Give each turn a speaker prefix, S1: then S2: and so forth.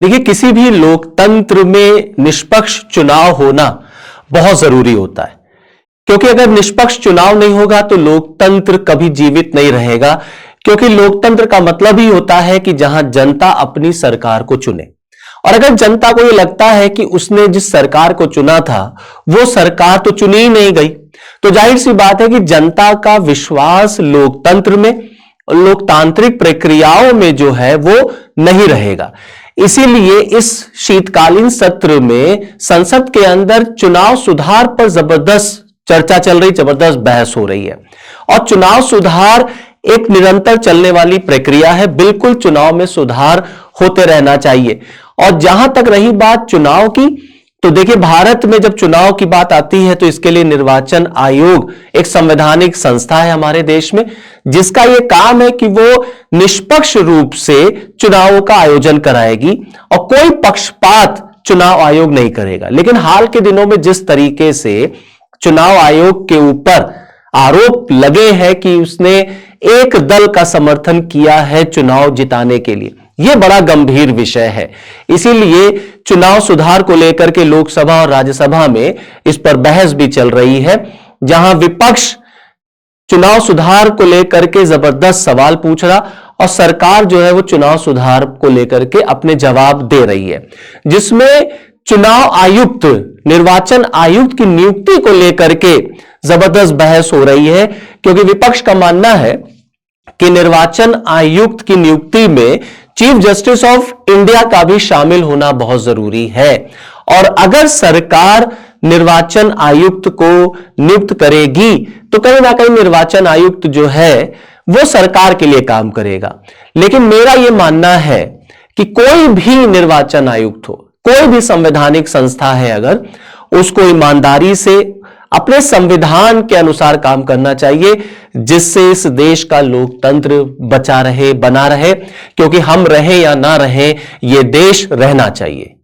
S1: देखिए, किसी भी लोकतंत्र में निष्पक्ष चुनाव होना बहुत जरूरी होता है, क्योंकि अगर निष्पक्ष चुनाव नहीं होगा तो लोकतंत्र कभी जीवित नहीं रहेगा। क्योंकि लोकतंत्र का मतलब ही होता है कि जहां जनता अपनी सरकार को चुने, और अगर जनता को यह लगता है कि उसने जिस सरकार को चुना था वो सरकार तो चुनी ही नहीं गई, तो जाहिर सी बात है कि जनता का विश्वास लोकतंत्र में, लोकतांत्रिक प्रक्रियाओं में जो है वो नहीं रहेगा। इसीलिए इस शीतकालीन सत्र में संसद के अंदर चुनाव सुधार पर जबरदस्त चर्चा चल रही, जबरदस्त बहस हो रही है। और चुनाव सुधार एक निरंतर चलने वाली प्रक्रिया है। बिल्कुल चुनाव में सुधार होते रहना चाहिए। और जहां तक रही बात चुनाव की, तो देखिए, भारत में जब चुनाव की बात आती है तो इसके लिए निर्वाचन आयोग एक संवैधानिक संस्था है हमारे देश में, जिसका यह काम है कि वो निष्पक्ष रूप से चुनावों का आयोजन कराएगी और कोई पक्षपात चुनाव आयोग नहीं करेगा। लेकिन हाल के दिनों में जिस तरीके से चुनाव आयोग के ऊपर आरोप लगे हैं कि उसने एक दल का समर्थन किया है चुनाव जिताने के लिए, यह बड़ा गंभीर विषय है। इसीलिए चुनाव सुधार को लेकर के लोकसभा और राज्यसभा में इस पर बहस भी चल रही है, जहां विपक्ष चुनाव सुधार को लेकर के जबरदस्त सवाल पूछ रहा और सरकार जो है वो चुनाव सुधार को लेकर के अपने जवाब दे रही है, जिसमें चुनाव आयुक्त, निर्वाचन आयुक्त की नियुक्ति को लेकर के जबरदस्त बहस हो रही है। क्योंकि विपक्ष का मानना है कि निर्वाचन आयुक्त की नियुक्ति में चीफ जस्टिस ऑफ इंडिया का भी शामिल होना बहुत जरूरी है। और अगर सरकार निर्वाचन आयुक्त को नियुक्त करेगी तो कहीं ना कहीं निर्वाचन आयुक्त जो है वो सरकार के लिए काम करेगा। लेकिन मेरा यह मानना है कि कोई भी निर्वाचन आयुक्त हो, कोई भी संवैधानिक संस्था है, अगर उसको ईमानदारी से अपने संविधान के अनुसार काम करना चाहिए, जिससे इस देश का लोकतंत्र बचा रहे, बना रहे। क्योंकि हम रहे या ना रहे, यह देश रहना चाहिए।